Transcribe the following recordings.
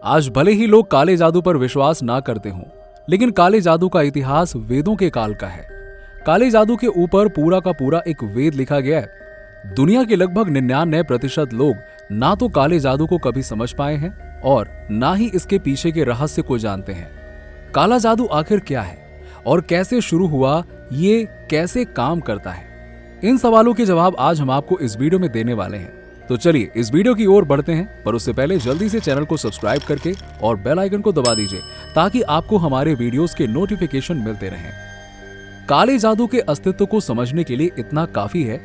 आज भले ही लोग काले जादू पर विश्वास ना करते हों, लेकिन काले जादू का इतिहास वेदों के काल का है। काले जादू के ऊपर पूरा का पूरा एक वेद लिखा गया है। दुनिया के लगभग 99% लोग ना तो काले जादू को कभी समझ पाए हैं और ना ही इसके पीछे के रहस्य को जानते हैं। काला जादू आखिर क्या है और कैसे शुरू हुआ, ये कैसे काम करता है, इन सवालों के जवाब आज हम आपको इस वीडियो में देने वाले हैं। तो चलिए इस वीडियो की ओर बढ़ते हैं, पर उससे पहले जल्दी से चैनल को सब्सक्राइब करके और बेल आइकन को दबा दीजिए ताकि आपको हमारे वीडियोस के नोटिफिकेशन मिलते रहें। काले जादू के अस्तित्व को समझने के लिए इतना काफी है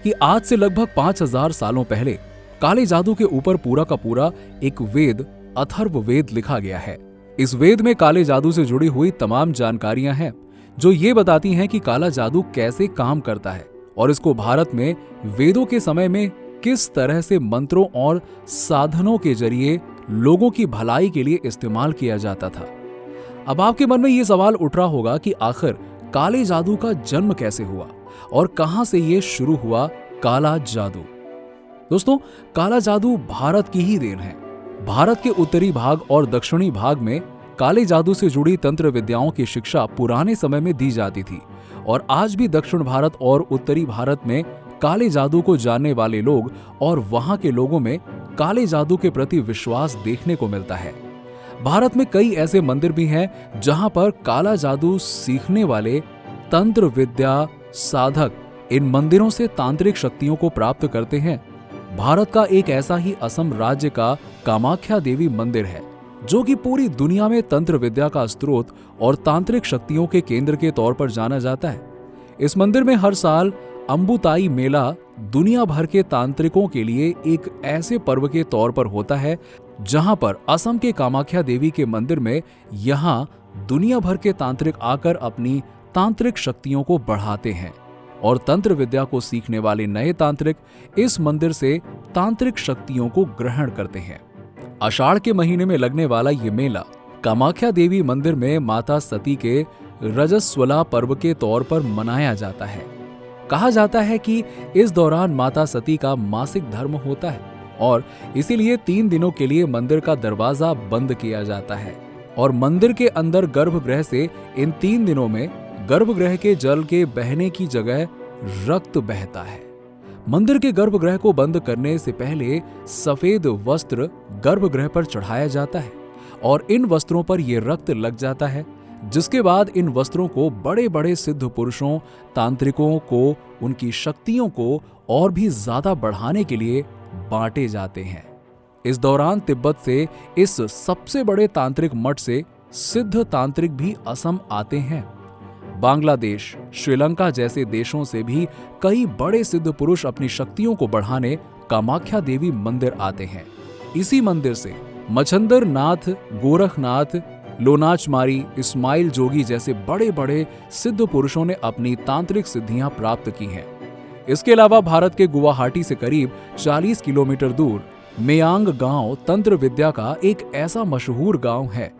कि आज से लगभग 5000 सालों पहले काले जादू के ऊपर पूरा का पूरा एक वेद, अथर्ववेद लिखा गया है। इस वेद में काले जादू से जुड़ी हुई तमाम जानकारियां हैं जो ये बताती हैं कि काला जादू कैसे काम करता है और इसको भारत में वेदों के समय में किस तरह से मंत्रों और साधनों के जरिए लोगों की भलाई के लिए इस्तेमाल किया जाता था। अब आपके मन में यह सवाल उठ रहा होगा कि आखिर काले जादू का जन्म कैसे हुआ और कहां से यह शुरू हुआ काला जादू। दोस्तों, काला जादू भारत की ही देन है। भारत के उत्तरी भाग और दक्षिणी भाग में काले जादू से जुड़ी तंत्र विद्याओं की शिक्षा पुराने समय में दी जाती थी और आज भी दक्षिण भारत और उत्तरी भारत में काले जादू को जानने वाले लोग और वहां के लोगों में काले जादू के प्रति विश्वास देखने को मिलता है। भारत में कई ऐसे मंदिर भी हैं जहां पर काला जादू सीखने वाले तंत्र विद्या साधक इन मंदिरों से तांत्रिक शक्तियों को प्राप्त करते हैं। भारत का एक ऐसा ही असम राज्य का कामाख्या देवी मंदिर है जो कि पूरी दुनिया में तंत्र विद्या का स्रोत और तांत्रिक शक्तियों के केंद्र के तौर पर जाना जाता है। इस मंदिर में हर साल अम्बुताई मेला दुनिया भर के तांत्रिकों के लिए एक ऐसे पर्व के तौर पर होता है जहां पर असम के कामाख्या देवी के मंदिर में यहां दुनिया भर के तांत्रिक आकर अपनी तांत्रिक शक्तियों को बढ़ाते हैं और तंत्र विद्या को सीखने वाले नए तांत्रिक इस मंदिर से तांत्रिक शक्तियों को ग्रहण करते हैं। आषाढ़ के महीने में लगने वाला ये मेला कामाख्या देवी मंदिर में माता सती के रजस्वला पर्व के तौर पर मनाया जाता है। कहा जाता है कि इस दौरान माता सती का मासिक धर्म होता है और इसीलिए 3 दिनों के लिए मंदिर का दरवाजा बंद किया जाता है और मंदिर के अंदर गर्भगृह से इन 3 दिनों में गर्भगृह के जल के बहने की जगह रक्त बहता है। मंदिर के गर्भगृह को बंद करने से पहले सफेद वस्त्र गर्भगृह पर चढ़ाया जाता है और इन वस्त्रों पर यह रक्त लग जाता है, जिसके बाद इन वस्त्रों को बड़े बड़े सिद्ध पुरुषों, तांत्रिकों को उनकी शक्तियों को और भी ज्यादा बढ़ाने के लिए बांटे जाते हैं। इस दौरान तिब्बत से इस सबसे बड़े तांत्रिक मठ से सिद्ध तांत्रिक भी असम आते हैं। बांग्लादेश, श्रीलंका जैसे देशों से भी कई बड़े सिद्ध पुरुष अपनी शक्तियों को बढ़ाने कामाख्या देवी मंदिर आते हैं। इसी मंदिर से मच्छंदर नाथ, गोरखनाथ, लोनाचमारी, इस्माइल जोगी जैसे बड़े बड़े सिद्ध पुरुषों ने अपनी तांत्रिक सिद्धियां प्राप्त की हैं। इसके अलावा भारत के गुवाहाटी से करीब 40 किलोमीटर दूर मेयांग गांव तंत्र विद्या का एक ऐसा मशहूर गांव है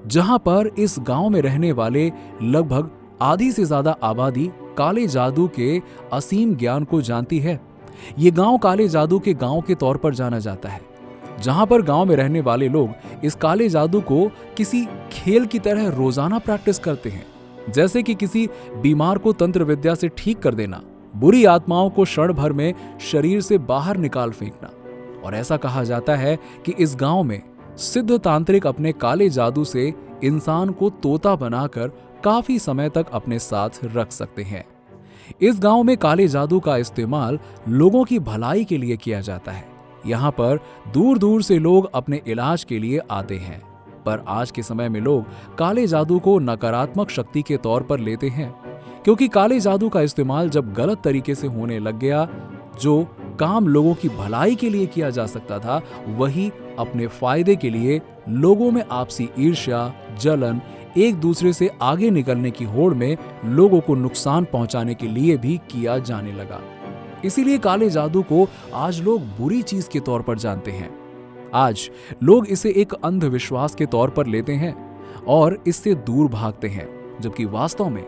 जहां पर इस गांव में रहने वाले लगभग आधी से ज्यादा आबादी काले जादू के असीम ज्ञान को जानती है। ये गांव काले जादू के गांव के तौर पर जाना जाता है, जहां पर गांव में रहने वाले लोग इस काले जादू को किसी खेल की तरह रोजाना प्रैक्टिस करते हैं, जैसे कि किसी बीमार को तंत्र विद्या से ठीक कर देना, बुरी आत्माओं को क्षण भर में शरीर से बाहर निकाल फेंकना। और ऐसा कहा जाता है कि इस गांव में सिद्ध तांत्रिक अपने काले जादू से इंसान को तोता बनाकर काफी समय तक अपने साथ रख सकते हैं। इस गांव में काले जादू का इस्तेमाल लोगों की भलाई के लिए किया जाता है। यहाँ पर दूर दूर से लोग अपने इलाज के लिए आते हैं, पर आज के समय में लोग काले जादू को नकारात्मक शक्ति के तौर पर लेते हैं, क्योंकि काले जादू का इस्तेमाल जब गलत तरीके से होने लग गया, जो काम लोगों की भलाई के लिए किया जा सकता था वही अपने फायदे के लिए लोगों में आपसी ईर्ष्या, जलन, एक दूसरे से आगे निकलने की होड़ में लोगों को नुकसान पहुंचाने के लिए भी किया जाने लगा। इसीलिए काले जादू को आज लोग बुरी चीज के तौर पर जानते हैं। आज लोग इसे एक अंधविश्वास के तौर पर लेते हैं और इससे दूर भागते हैं, जबकि वास्तव में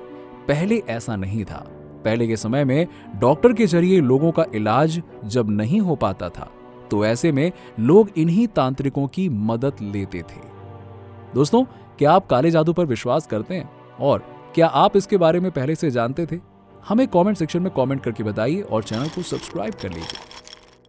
पहले ऐसा नहीं था। पहले के समय में डॉक्टर के जरिए लोगों का इलाज जब नहीं हो पाता था तो ऐसे में लोग इन्हीं तांत्रिकों की मदद लेते थे। दोस्तों, क्या आप काले जादू पर विश्वास करते हैं और क्या आप इसके बारे में पहले से जानते थे? हमें कमेंट सेक्शन में कमेंट करके बताइए और चैनल को सब्सक्राइब कर लीजिए।